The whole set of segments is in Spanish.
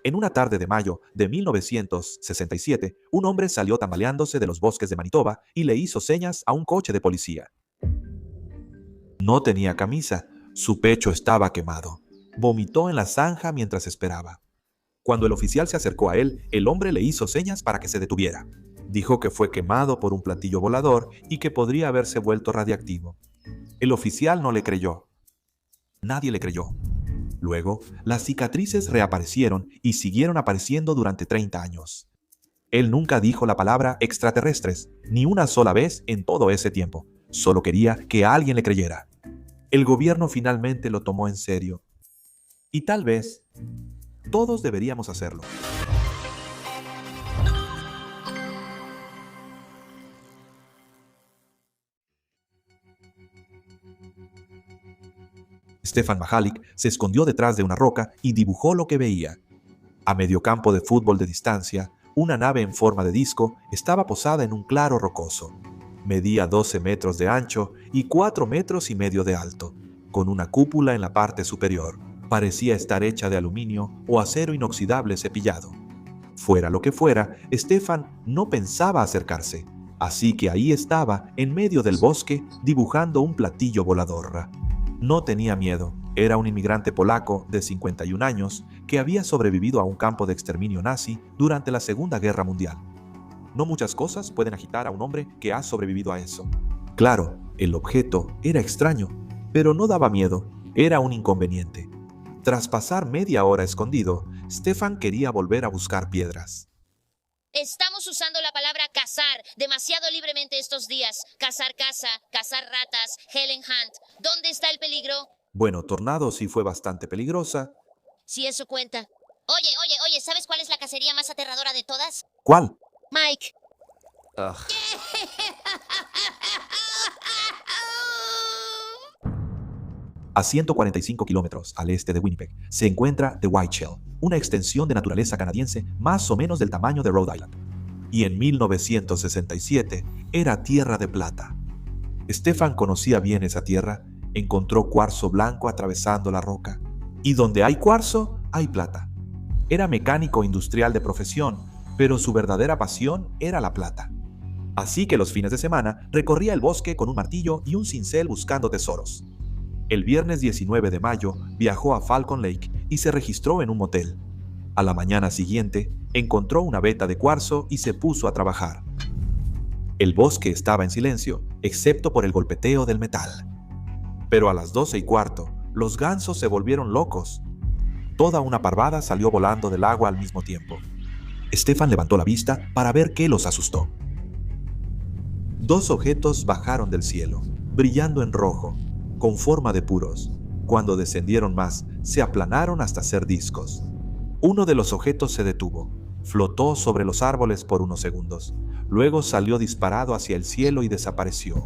En una tarde de mayo de 1967, un hombre salió tambaleándose de los bosques de Manitoba y le hizo señas a un coche de policía. No tenía camisa, su pecho estaba quemado. Vomitó en la zanja mientras esperaba. Cuando el oficial se acercó a él, el hombre le hizo señas para que se detuviera. Dijo que fue quemado por un platillo volador y que podría haberse vuelto radiactivo. El oficial no le creyó. Nadie le creyó. Luego, las cicatrices reaparecieron y siguieron apareciendo durante 30 años. Él nunca dijo la palabra extraterrestres, ni una sola vez en todo ese tiempo. Solo quería que alguien le creyera. El gobierno finalmente lo tomó en serio. Y tal vez todos deberíamos hacerlo. Stefan Mahalik se escondió detrás de una roca y dibujó lo que veía. A medio campo de fútbol de distancia, una nave en forma de disco estaba posada en un claro rocoso. Medía 12 metros de ancho y 4 metros y medio de alto, con una cúpula en la parte superior. Parecía estar hecha de aluminio o acero inoxidable cepillado. Fuera lo que fuera, Stefan no pensaba acercarse, así que ahí estaba, en medio del bosque, dibujando un platillo volador. No tenía miedo. Era un inmigrante polaco de 51 años que había sobrevivido a un campo de exterminio nazi durante la Segunda Guerra Mundial. No muchas cosas pueden agitar a un hombre que ha sobrevivido a eso. Claro, el objeto era extraño, pero no daba miedo, era un inconveniente. Tras pasar media hora escondido, Stefan quería volver a buscar piedras. Estamos usando la palabra cazar demasiado libremente estos días. Cazar caza, cazar ratas, Helen Hunt. ¿Dónde está el peligro? Bueno, Tornado sí fue bastante peligrosa. Si eso cuenta. Oye, ¿sabes cuál es la cacería más aterradora de todas? ¿Cuál? Mike. Ugh. A 145 kilómetros al este de Winnipeg se encuentra The White Shell, una extensión de naturaleza canadiense más o menos del tamaño de Rhode Island. Y en 1967 era tierra de plata. Stefan conocía bien esa tierra, encontró cuarzo blanco atravesando la roca. Y donde hay cuarzo, hay plata. Era mecánico industrial de profesión, pero su verdadera pasión era la plata. Así que los fines de semana recorría el bosque con un martillo y un cincel buscando tesoros. El viernes 19 de mayo viajó a Falcon Lake y se registró en un motel. A la mañana siguiente, encontró una veta de cuarzo y se puso a trabajar. El bosque estaba en silencio, excepto por el golpeteo del metal. Pero a las 12:15, los gansos se volvieron locos. Toda una parvada salió volando del agua al mismo tiempo. Stefan levantó la vista para ver qué los asustó. Dos objetos bajaron del cielo, brillando en rojo, con forma de puros. Cuando descendieron más, se aplanaron hasta ser discos. Uno de los objetos se detuvo, flotó sobre los árboles por unos segundos. Luego salió disparado hacia el cielo y desapareció.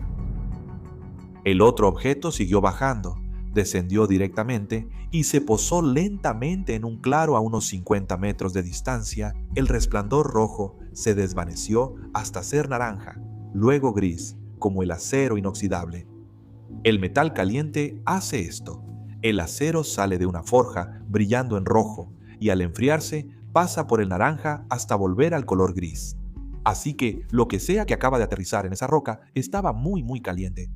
El otro objeto siguió bajando, descendió directamente y se posó lentamente en un claro a unos 50 metros de distancia. El resplandor rojo se desvaneció hasta ser naranja, luego gris, como el acero inoxidable. El metal caliente hace esto. El acero sale de una forja brillando en rojo y al enfriarse pasa por el naranja hasta volver al color gris. Así que lo que sea que acaba de aterrizar en esa roca estaba muy caliente.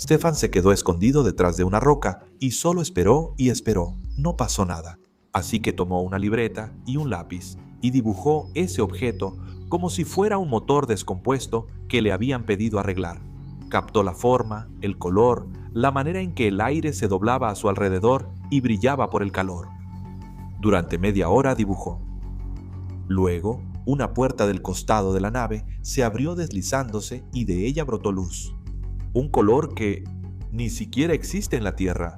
Stefan se quedó escondido detrás de una roca y solo esperó y esperó. No pasó nada. Así que tomó una libreta y un lápiz y dibujó ese objeto como si fuera un motor descompuesto que le habían pedido arreglar. Captó la forma, el color, la manera en que el aire se doblaba a su alrededor y brillaba por el calor. Durante media hora dibujó. Luego, una puerta del costado de la nave se abrió deslizándose y de ella brotó luz. Un color que ni siquiera existe en la Tierra.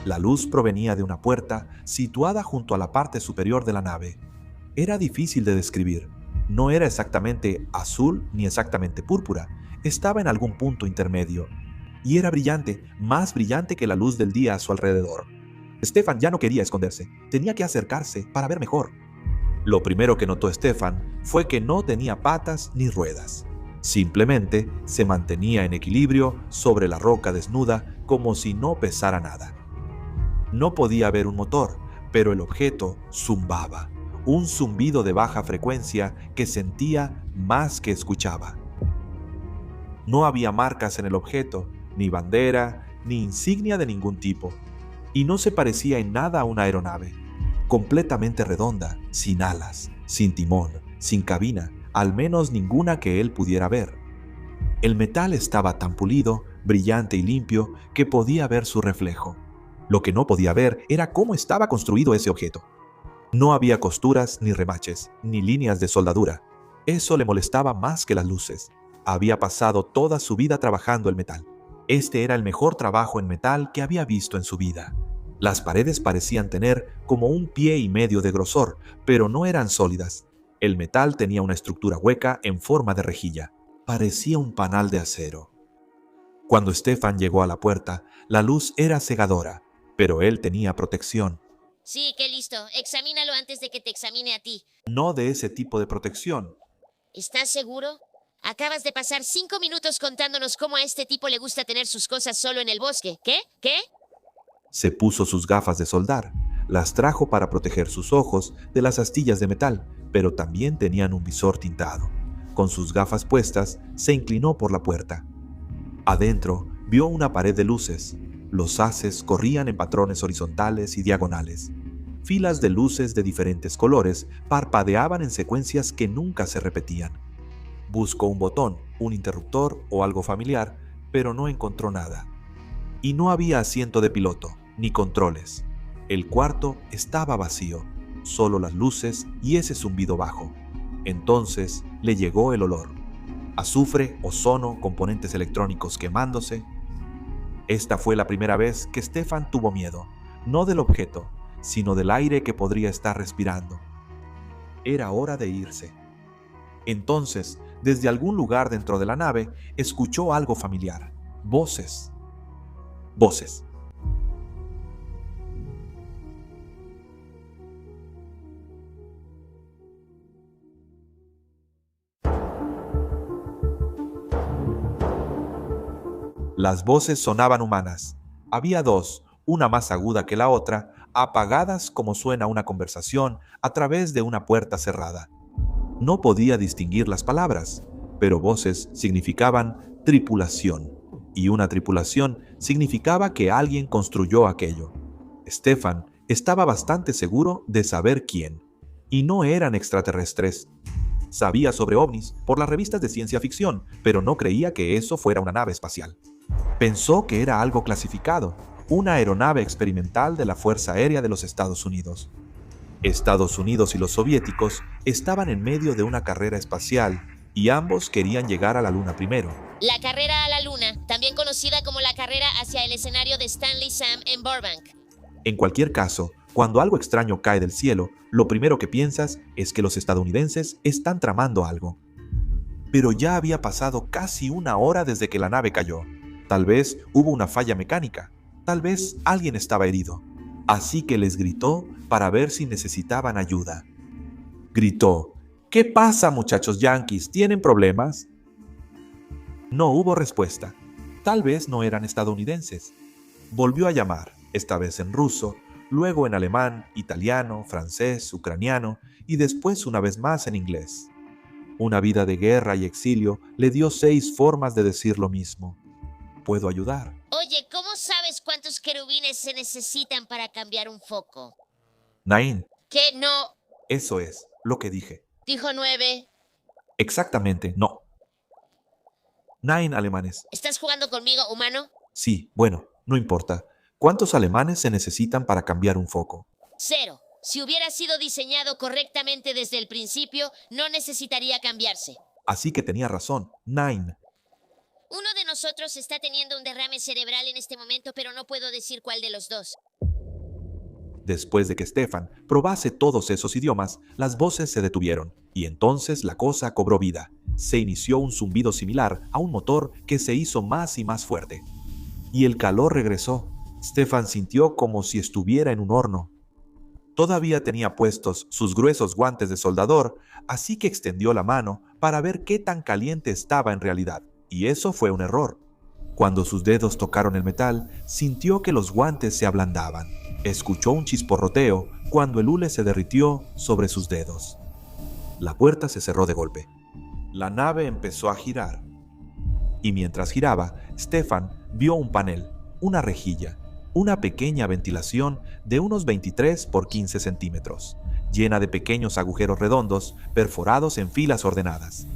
La luz provenía de una puerta situada junto a la parte superior de la nave. Era difícil de describir. No era exactamente azul ni exactamente púrpura. Estaba en algún punto intermedio. Y era brillante, más brillante que la luz del día a su alrededor. Stefan ya no quería esconderse. Tenía que acercarse para ver mejor. Lo primero que notó Stefan fue que no tenía patas ni ruedas. Simplemente se mantenía en equilibrio sobre la roca desnuda como si no pesara nada. No podía ver un motor, pero el objeto zumbaba, un zumbido de baja frecuencia que sentía más que escuchaba. No había marcas en el objeto, ni bandera, ni insignia de ningún tipo, y no se parecía en nada a una aeronave. Completamente redonda, sin alas, sin timón, sin cabina, al menos ninguna que él pudiera ver. El metal estaba tan pulido, brillante y limpio que podía ver su reflejo. Lo que no podía ver era cómo estaba construido ese objeto. No había costuras ni remaches, ni líneas de soldadura. Eso le molestaba más que las luces. Había pasado toda su vida trabajando el metal. Este era el mejor trabajo en metal que había visto en su vida. Las paredes parecían tener como 1,5 pies de grosor, pero no eran sólidas. El metal tenía una estructura hueca en forma de rejilla. Parecía un panal de acero. Cuando Stefan llegó a la puerta, la luz era cegadora, pero él tenía protección. Sí, qué listo. Examínalo antes de que te examine a ti. No de ese tipo de protección. ¿Estás seguro? Acabas de pasar 5 minutos contándonos cómo a este tipo le gusta tener sus cosas solo en el bosque. ¿Qué? ¿Qué? Se puso sus gafas de soldar. Las trajo para proteger sus ojos de las astillas de metal, pero también tenían un visor tintado. Con sus gafas puestas, se inclinó por la puerta. Adentro, vio una pared de luces. Los haces corrían en patrones horizontales y diagonales. Filas de luces de diferentes colores parpadeaban en secuencias que nunca se repetían. Buscó un botón, un interruptor o algo familiar, pero no encontró nada. Y no había asiento de piloto, ni controles. El cuarto estaba vacío, solo las luces y ese zumbido bajo. Entonces le llegó el olor. Azufre, ozono, componentes electrónicos quemándose. Esta fue la primera vez que Stefan tuvo miedo, no del objeto, sino del aire que podría estar respirando. Era hora de irse. Entonces, desde algún lugar dentro de la nave, escuchó algo familiar. Voces. Voces. Las voces sonaban humanas. Había dos, una más aguda que la otra, apagadas como suena una conversación a través de una puerta cerrada. No podía distinguir las palabras, pero voces significaban tripulación, y una tripulación significaba que alguien construyó aquello. Stefan estaba bastante seguro de saber quién, y no eran extraterrestres. Sabía sobre ovnis por las revistas de ciencia ficción, pero no creía que eso fuera una nave espacial. Pensó que era algo clasificado, una aeronave experimental de la Fuerza Aérea de los Estados Unidos. Estados Unidos y los soviéticos estaban en medio de una carrera espacial y ambos querían llegar a la Luna primero. La carrera a la Luna, también conocida como la carrera hacia el escenario de Stanley Sam en Burbank. En cualquier caso, cuando algo extraño cae del cielo, lo primero que piensas es que los estadounidenses están tramando algo. Pero ya había pasado casi 1 hora desde que la nave cayó. Tal vez hubo una falla mecánica, tal vez alguien estaba herido. Así que les gritó para ver si necesitaban ayuda. Gritó: ¿Qué pasa, muchachos yanquis? ¿Tienen problemas? No hubo respuesta. Tal vez no eran estadounidenses. Volvió a llamar, esta vez en ruso, luego en alemán, italiano, francés, ucraniano y después una vez más en inglés. Una vida de guerra y exilio le dio 6 formas de decir lo mismo. Puedo ayudar. Oye, ¿cómo sabes cuántos querubines se necesitan para cambiar un foco? Nain, ¿Qué? No. eso es lo que dije. Dijo 9. Exactamente, no. 9 alemanes. ¿Estás jugando conmigo, humano? Sí, bueno, no importa. ¿Cuántos alemanes se necesitan para cambiar un foco? 0. Si hubiera sido diseñado correctamente desde el principio, no necesitaría cambiarse. Así que tenía razón, 9. Uno de nosotros está teniendo un derrame cerebral en este momento, pero no puedo decir cuál de los dos. Después de que Stefan probase todos esos idiomas, las voces se detuvieron, y entonces la cosa cobró vida. Se inició un zumbido similar a un motor que se hizo más y más fuerte. Y el calor regresó. Stefan sintió como si estuviera en un horno. Todavía tenía puestos sus gruesos guantes de soldador, así que extendió la mano para ver qué tan caliente estaba en realidad, y eso fue un error. Cuando sus dedos tocaron el metal, sintió que los guantes se ablandaban. Escuchó un chisporroteo cuando el hule se derritió sobre sus dedos. La puerta se cerró de golpe. La nave empezó a girar. Y mientras giraba, Stefan vio un panel, una rejilla, una pequeña ventilación de unos 23 por 15 centímetros, llena de pequeños agujeros redondos perforados en filas ordenadas.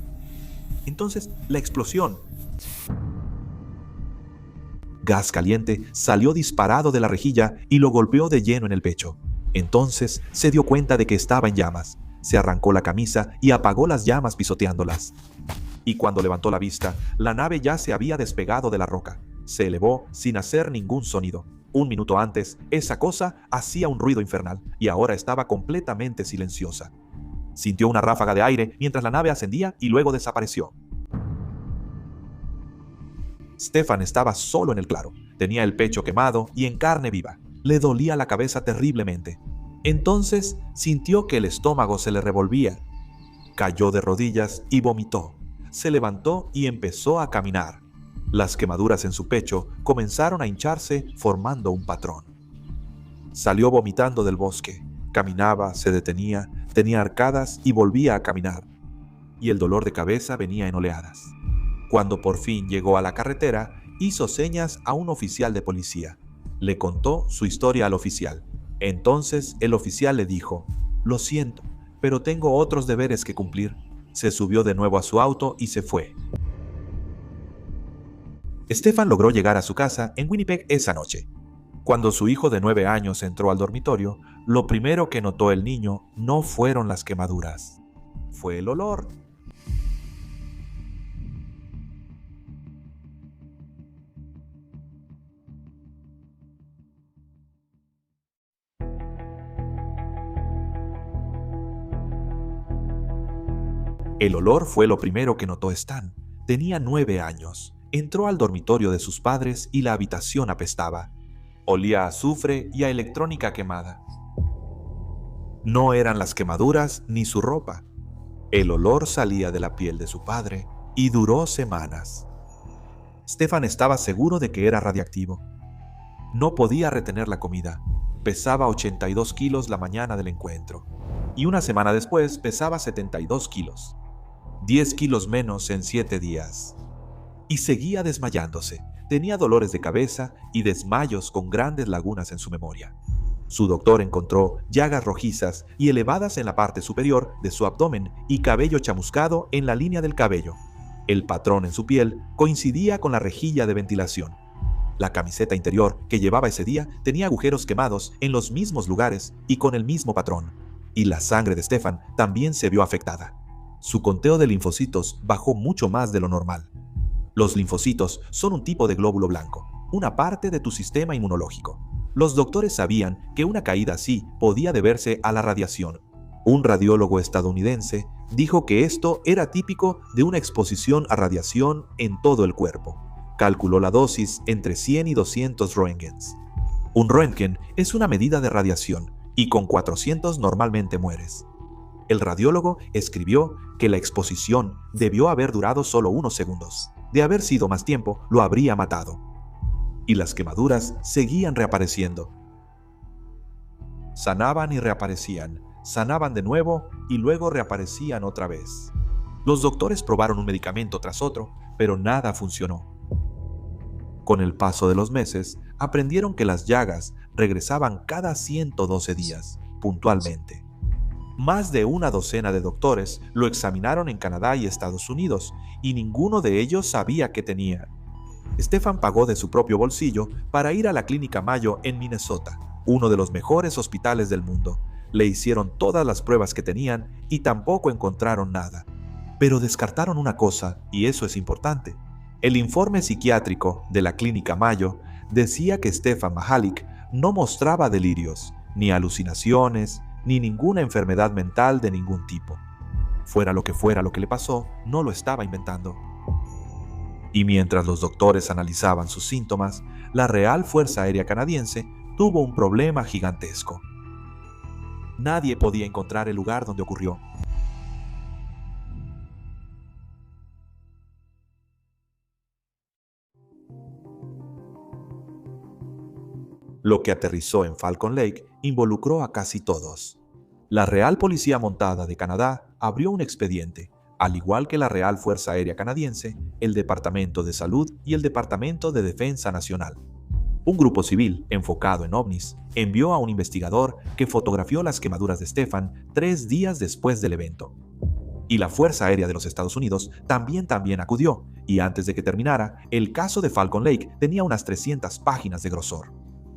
Entonces, la explosión. Gas caliente salió disparado de la rejilla y lo golpeó de lleno en el pecho. Entonces se dio cuenta de que estaba en llamas. Se arrancó la camisa y apagó las llamas pisoteándolas. Y cuando levantó la vista, la nave ya se había despegado de la roca. Se elevó sin hacer ningún sonido. Un minuto antes, esa cosa hacía un ruido infernal y ahora estaba completamente silenciosa. Sintió una ráfaga de aire mientras la nave ascendía y luego desapareció. Stefan estaba solo en el claro. Tenía el pecho quemado y en carne viva. Le dolía la cabeza terriblemente. Entonces sintió que el estómago se le revolvía. Cayó de rodillas y vomitó. Se levantó y empezó a caminar. Las quemaduras en su pecho comenzaron a hincharse formando un patrón. Salió vomitando del bosque. Caminaba, se detenía, tenía arcadas y volvía a caminar. Y el dolor de cabeza venía en oleadas. Cuando por fin llegó a la carretera, hizo señas a un oficial de policía. Le contó su historia al oficial. Entonces el oficial le dijo: «Lo siento, pero tengo otros deberes que cumplir». Se subió de nuevo a su auto y se fue. Stefan logró llegar a su casa en Winnipeg esa noche. Cuando su hijo de 9 años entró al dormitorio, lo primero que notó el niño no fueron las quemaduras, fue el olor. El olor fue lo primero que notó Stan. Tenía 9 años. Entró al dormitorio de sus padres y la habitación apestaba. Olía a azufre y a electrónica quemada. No eran las quemaduras ni su ropa. El olor salía de la piel de su padre y duró semanas. Stefan estaba seguro de que era radiactivo. No podía retener la comida. Pesaba 82 kilos la mañana del encuentro. Y una semana después pesaba 72 kilos. 10 kilos menos en 7 días. Y seguía desmayándose. Tenía dolores de cabeza y desmayos con grandes lagunas en su memoria. Su doctor encontró llagas rojizas y elevadas en la parte superior de su abdomen y cabello chamuscado en la línea del cabello. El patrón en su piel coincidía con la rejilla de ventilación. La camiseta interior que llevaba ese día tenía agujeros quemados en los mismos lugares y con el mismo patrón. Y la sangre de Stefan también se vio afectada. Su conteo de linfocitos bajó mucho más de lo normal. Los linfocitos son un tipo de glóbulo blanco, una parte de tu sistema inmunológico. Los doctores sabían que una caída así podía deberse a la radiación. Un radiólogo estadounidense dijo que esto era típico de una exposición a radiación en todo el cuerpo. Calculó la dosis entre 100 y 200 Roentgens. Un Roentgen es una medida de radiación y con 400 normalmente mueres. El radiólogo escribió que la exposición debió haber durado solo unos segundos. De haber sido más tiempo, lo habría matado. Y las quemaduras seguían reapareciendo. Sanaban y reaparecían, sanaban de nuevo y luego reaparecían otra vez. Los doctores probaron un medicamento tras otro, pero nada funcionó. Con el paso de los meses, aprendieron que las llagas regresaban cada 112 días, puntualmente. Más de una docena de doctores lo examinaron en Canadá y Estados Unidos, y ninguno de ellos sabía qué tenía. Stefan pagó de su propio bolsillo para ir a la Clínica Mayo en Minnesota, uno de los mejores hospitales del mundo. Le hicieron todas las pruebas que tenían y tampoco encontraron nada. Pero descartaron una cosa, y eso es importante. El informe psiquiátrico de la Clínica Mayo decía que Stefan Mahalik no mostraba delirios, ni alucinaciones, ni ninguna enfermedad mental de ningún tipo. Fuera lo que le pasó, no lo estaba inventando. Y mientras los doctores analizaban sus síntomas, la Real Fuerza Aérea Canadiense tuvo un problema gigantesco. Nadie podía encontrar el lugar donde ocurrió. Lo que aterrizó en Falcon Lake involucró a casi todos. La Real Policía Montada de Canadá abrió un expediente, al igual que la Real Fuerza Aérea Canadiense, el Departamento de Salud y el Departamento de Defensa Nacional. Un grupo civil, enfocado en ovnis, envió a un investigador que fotografió las quemaduras de Stefan 3 días después del evento. Y la Fuerza Aérea de los Estados Unidos también acudió, y antes de que terminara, el caso de Falcon Lake tenía unas 300 páginas de grosor.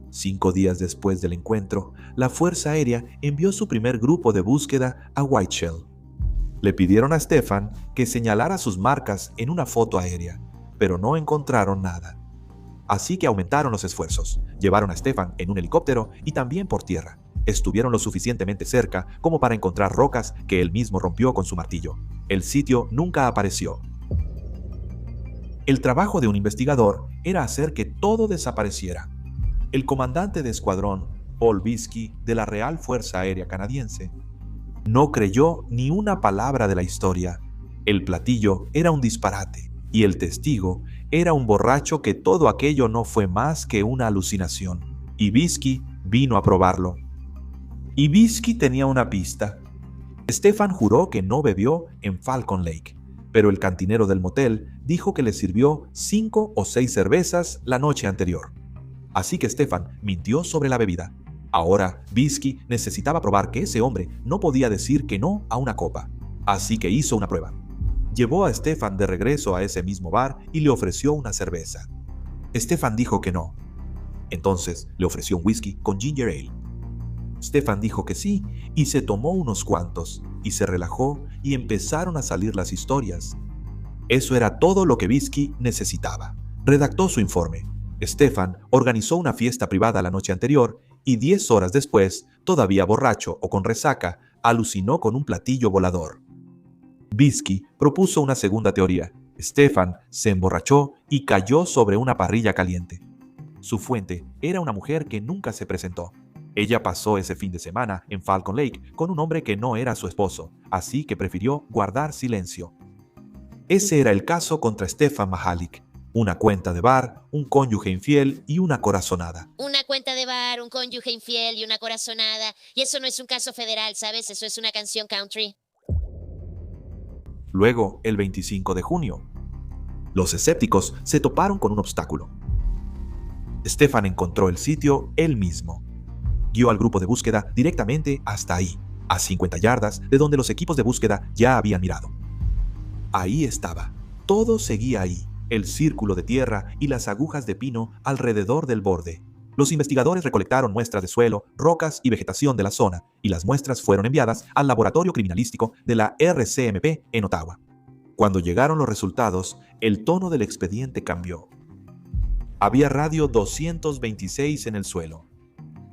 5 días después del encuentro, la Fuerza Aérea envió su primer grupo de búsqueda a Whiteshell. Le pidieron a Stefan que señalara sus marcas en una foto aérea, pero no encontraron nada. Así que aumentaron los esfuerzos. Llevaron a Stefan en un helicóptero y también por tierra. Estuvieron lo suficientemente cerca como para encontrar rocas que él mismo rompió con su martillo. El sitio nunca apareció. El trabajo de un investigador era hacer que todo desapareciera. El comandante de escuadrón, Paul Biskey, de la Real Fuerza Aérea Canadiense, no creyó ni una palabra de la historia. El platillo era un disparate y el testigo era un borracho que todo aquello no fue más que una alucinación. Y Biskey vino a probarlo. Y Biskey tenía una pista. Stefan juró que no bebió en Falcon Lake, pero el cantinero del motel dijo que le sirvió 5 o 6 cervezas la noche anterior. Así que Stefan mintió sobre la bebida. Ahora, Biskey necesitaba probar que ese hombre no podía decir que no a una copa. Así que hizo una prueba. Llevó a Stefan de regreso a ese mismo bar y le ofreció una cerveza. Stefan dijo que no. Entonces le ofreció un whisky con ginger ale. Stefan dijo que sí y se tomó unos cuantos y se relajó y empezaron a salir las historias. Eso era todo lo que Biskey necesitaba. Redactó su informe. Stefan organizó una fiesta privada la noche anterior y 10 horas después, todavía borracho o con resaca, alucinó con un platillo volador. Biskey propuso una segunda teoría. Stefan se emborrachó y cayó sobre una parrilla caliente. Su fuente era una mujer que nunca se presentó. Ella pasó ese fin de semana en Falcon Lake con un hombre que no era su esposo, así que prefirió guardar silencio. Ese era el caso contra Stefan Mahalik. Una cuenta de bar, un cónyuge infiel y una corazonada. Una cuenta de bar, un cónyuge infiel y una corazonada. Y eso no es un caso federal, ¿sabes? Eso es una canción country. Luego, el 25 de junio, los escépticos se toparon con un obstáculo. Stefan encontró el sitio él mismo. Guió al grupo de búsqueda directamente hasta ahí, a 50 yardas de donde los equipos de búsqueda ya habían mirado. Ahí estaba. Todo seguía ahí. El círculo de tierra y las agujas de pino alrededor del borde. Los investigadores recolectaron muestras de suelo, rocas y vegetación de la zona, y las muestras fueron enviadas al laboratorio criminalístico de la RCMP en Ottawa. Cuando llegaron los resultados, el tono del expediente cambió. Había radio 226 en el suelo.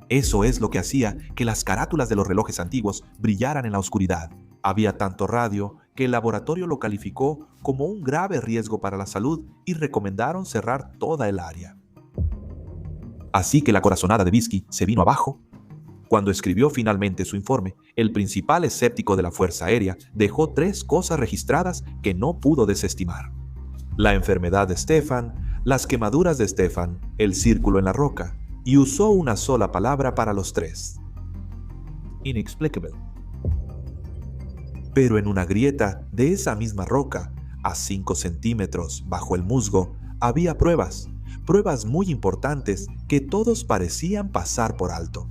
Eso es lo que hacía que las carátulas de los relojes antiguos brillaran en la oscuridad. Había tanto radio que el laboratorio lo calificó como un grave riesgo para la salud y recomendaron cerrar toda el área. Así que la corazonada de Biskey se vino abajo. Cuando escribió finalmente su informe, el principal escéptico de la Fuerza Aérea dejó 3 cosas registradas que no pudo desestimar: la enfermedad de Stefan, las quemaduras de Stefan, el círculo en la roca, y usó una sola palabra para los 3: inexplicable. Pero en una grieta de esa misma roca, a 5 centímetros bajo el musgo, había pruebas muy importantes que todos parecían pasar por alto.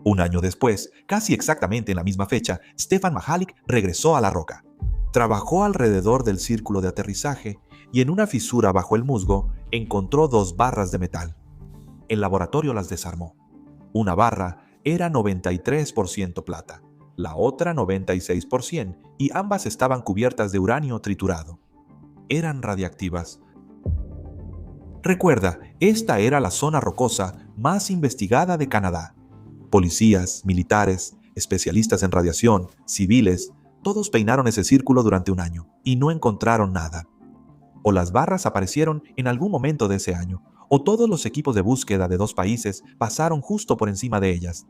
Un año después, casi exactamente en la misma fecha, Stefan Mahalik regresó a la roca. Trabajó alrededor del círculo de aterrizaje y en una fisura bajo el musgo encontró 2 barras de metal. El laboratorio las desarmó. Una barra era 93% plata, la otra 96%, y ambas estaban cubiertas de uranio triturado. Eran radiactivas. Recuerda, esta era la zona rocosa más investigada de Canadá. Policías, militares, especialistas en radiación, civiles, todos peinaron ese círculo durante un año y no encontraron nada. o las barras aparecieron en algún momento de ese año, o todos los equipos de búsqueda de 2 países pasaron justo por encima de ellas.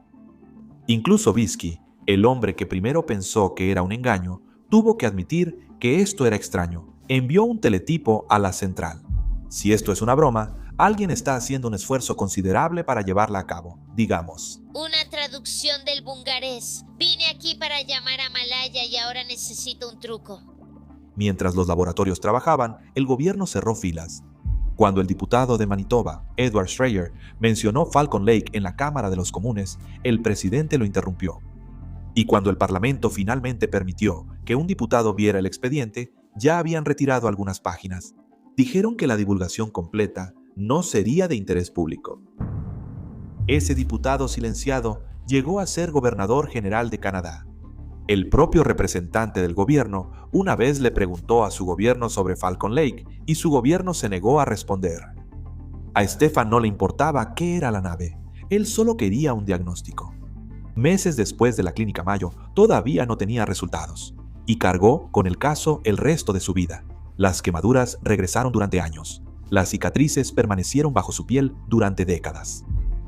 Incluso Bisky, el hombre que primero pensó que era un engaño, tuvo que admitir que esto era extraño. Envió un teletipo a la central. Si esto es una broma, alguien está haciendo un esfuerzo considerable para llevarla a cabo, digamos. Una traducción del bungarés. Vine aquí para llamar a Malaya y ahora necesito un truco. Mientras los laboratorios trabajaban, el gobierno cerró filas. Cuando el diputado de Manitoba, Edward Schreyer, mencionó Falcon Lake en la Cámara de los Comunes, el presidente lo interrumpió. Y cuando el Parlamento finalmente permitió que un diputado viera el expediente, ya habían retirado algunas páginas. Dijeron que la divulgación completa no sería de interés público. Ese diputado silenciado llegó a ser gobernador general de Canadá. El propio representante del gobierno una vez le preguntó a su gobierno sobre Falcon Lake y su gobierno se negó a responder. A Stefan no le importaba qué era la nave, él solo quería un diagnóstico. Meses después de la Clínica Mayo, todavía no tenía resultados, y cargó con el caso el resto de su vida. Las quemaduras regresaron durante años. Las cicatrices permanecieron bajo su piel durante décadas.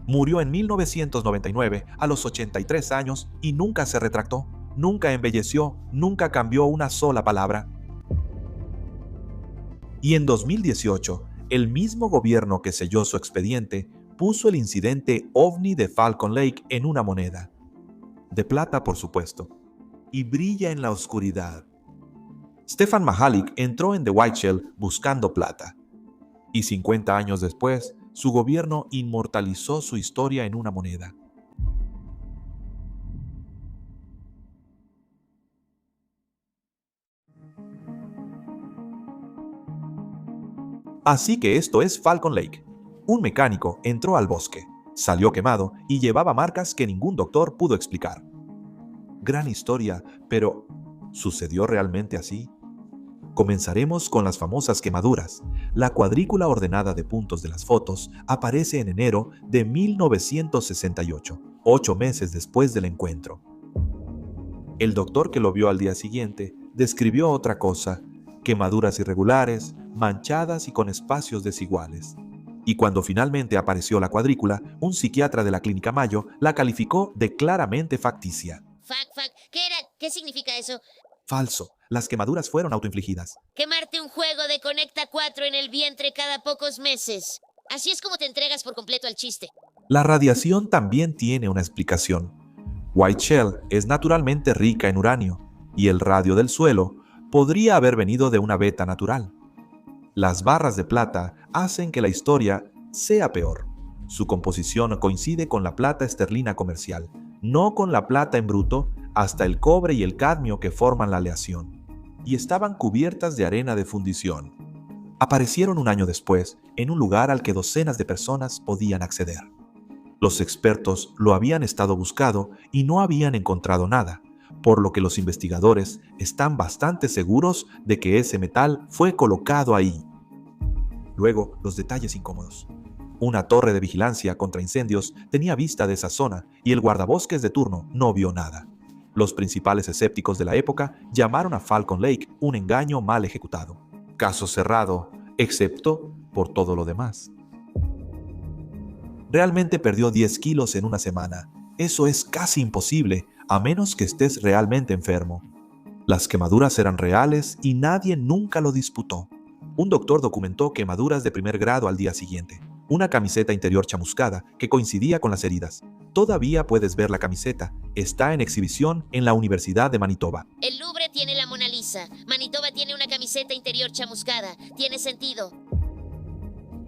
Murió en 1999 a los 83 años y nunca se retractó, nunca embelleció, nunca cambió una sola palabra. Y en 2018, el mismo gobierno que selló su expediente puso el incidente OVNI de Falcon Lake en una moneda. De plata, por supuesto. Y brilla en la oscuridad. Stefan Mahalik entró en The Whiteshell buscando plata. Y 50 años después, su gobierno inmortalizó su historia en una moneda. Así que esto es Falcon Lake. Un mecánico entró al bosque, salió quemado y llevaba marcas que ningún doctor pudo explicar. Gran historia, pero ¿sucedió realmente así? Comenzaremos con las famosas quemaduras. La cuadrícula ordenada de puntos de las fotos aparece en enero de 1968, 8 meses después del encuentro. El doctor que lo vio al día siguiente describió otra cosa: quemaduras irregulares, manchadas y con espacios desiguales. Y cuando finalmente apareció la cuadrícula, un psiquiatra de la Clínica Mayo la calificó de claramente facticia. ¿Qué era? ¿Qué significa eso? Falso. Las quemaduras fueron autoinfligidas. Quemarte un juego de Conecta 4 en el vientre cada pocos meses. Así es como te entregas por completo al chiste. La radiación también tiene una explicación. Whiteshell es naturalmente rica en uranio, y el radio del suelo podría haber venido de una beta natural. Las barras de plata hacen que la historia sea peor. Su composición coincide con la plata esterlina comercial, no con la plata en bruto, hasta el cobre y el cadmio que forman la aleación, y estaban cubiertas de arena de fundición. Aparecieron un año después en un lugar al que docenas de personas podían acceder. Los expertos lo habían estado buscando y no habían encontrado nada, por lo que los investigadores están bastante seguros de que ese metal fue colocado ahí. Luego, los detalles incómodos. Una torre de vigilancia contra incendios tenía vista de esa zona y el guardabosques de turno no vio nada. Los principales escépticos de la época llamaron a Falcon Lake un engaño mal ejecutado. Caso cerrado, excepto por todo lo demás. Realmente perdió 10 kilos en una semana. Eso es casi imposible, a menos que estés realmente enfermo. Las quemaduras eran reales y nadie nunca lo disputó. Un doctor documentó quemaduras de primer grado al día siguiente. Una camiseta interior chamuscada que coincidía con las heridas. Todavía puedes ver la camiseta. Está en exhibición en la Universidad de Manitoba. El Louvre tiene la Mona Lisa. Manitoba tiene una camiseta interior chamuscada. Tiene sentido.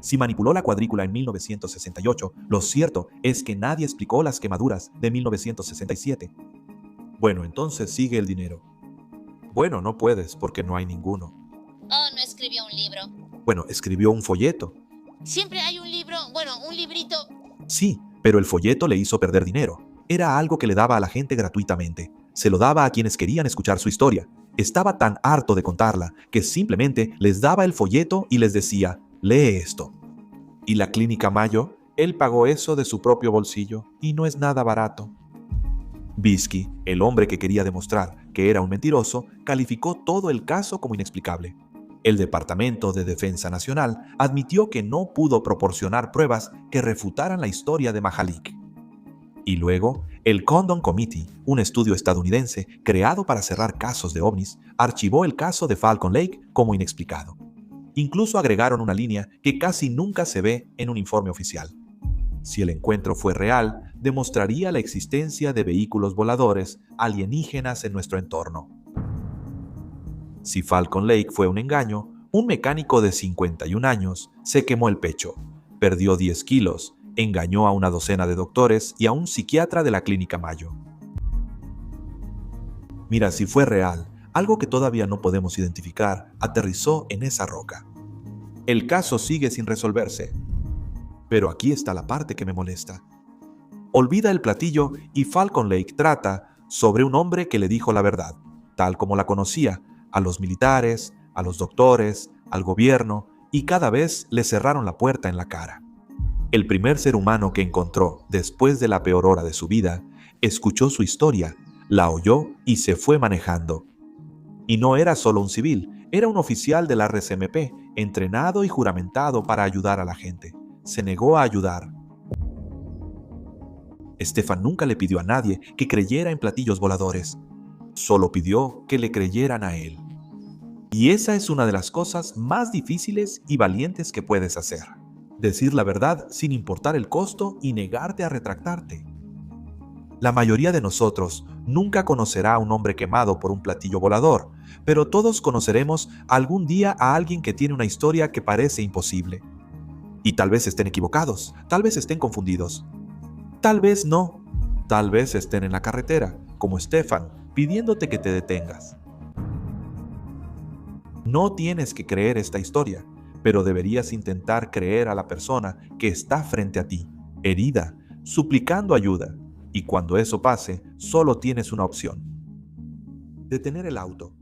Si manipuló la cuadrícula en 1968, lo cierto es que nadie explicó las quemaduras de 1967. Bueno, entonces sigue el dinero. Bueno, no puedes porque no hay ninguno. Oh, no escribió un libro. Bueno, escribió un folleto. Siempre hay un libro, un librito. Sí, pero el folleto le hizo perder dinero. Era algo que le daba a la gente gratuitamente. Se lo daba a quienes querían escuchar su historia. Estaba tan harto de contarla que simplemente les daba el folleto y les decía: lee esto. ¿Y la Clínica Mayo? Él pagó eso de su propio bolsillo y no es nada barato. Bisky, el hombre que quería demostrar que era un mentiroso, calificó todo el caso como inexplicable. El Departamento de Defensa Nacional admitió que no pudo proporcionar pruebas que refutaran la historia de Mahalik. Y luego, el Condon Committee, un estudio estadounidense creado para cerrar casos de ovnis, archivó el caso de Falcon Lake como inexplicado. Incluso agregaron una línea que casi nunca se ve en un informe oficial. Si el encuentro fue real, demostraría la existencia de vehículos voladores alienígenas en nuestro entorno. Si Falcon Lake fue un engaño, un mecánico de 51 años se quemó el pecho, perdió 10 kilos, engañó a una docena de doctores y a un psiquiatra de la Clínica Mayo. Mira, si fue real, algo que todavía no podemos identificar aterrizó en esa roca. El caso sigue sin resolverse. Pero aquí está la parte que me molesta. Olvida el platillo y Falcon Lake trata sobre un hombre que le dijo la verdad, tal como la conocía, a los militares, a los doctores, al gobierno, y cada vez le cerraron la puerta en la cara. El primer ser humano que encontró después de la peor hora de su vida, escuchó su historia, la oyó y se fue manejando. Y no era solo un civil, era un oficial de la RCMP, entrenado y juramentado para ayudar a la gente. Se negó a ayudar. Stefan nunca le pidió a nadie que creyera en platillos voladores. Solo pidió que le creyeran a él. Y esa es una de las cosas más difíciles y valientes que puedes hacer. Decir la verdad sin importar el costo y negarte a retractarte. La mayoría de nosotros nunca conocerá a un hombre quemado por un platillo volador, pero todos conoceremos algún día a alguien que tiene una historia que parece imposible. Y tal vez estén equivocados, tal vez estén confundidos. Tal vez no, tal vez estén en la carretera, como Stefan, pidiéndote que te detengas. No tienes que creer esta historia, pero deberías intentar creer a la persona que está frente a ti, herida, suplicando ayuda. Y cuando eso pase, solo tienes una opción: detener el auto,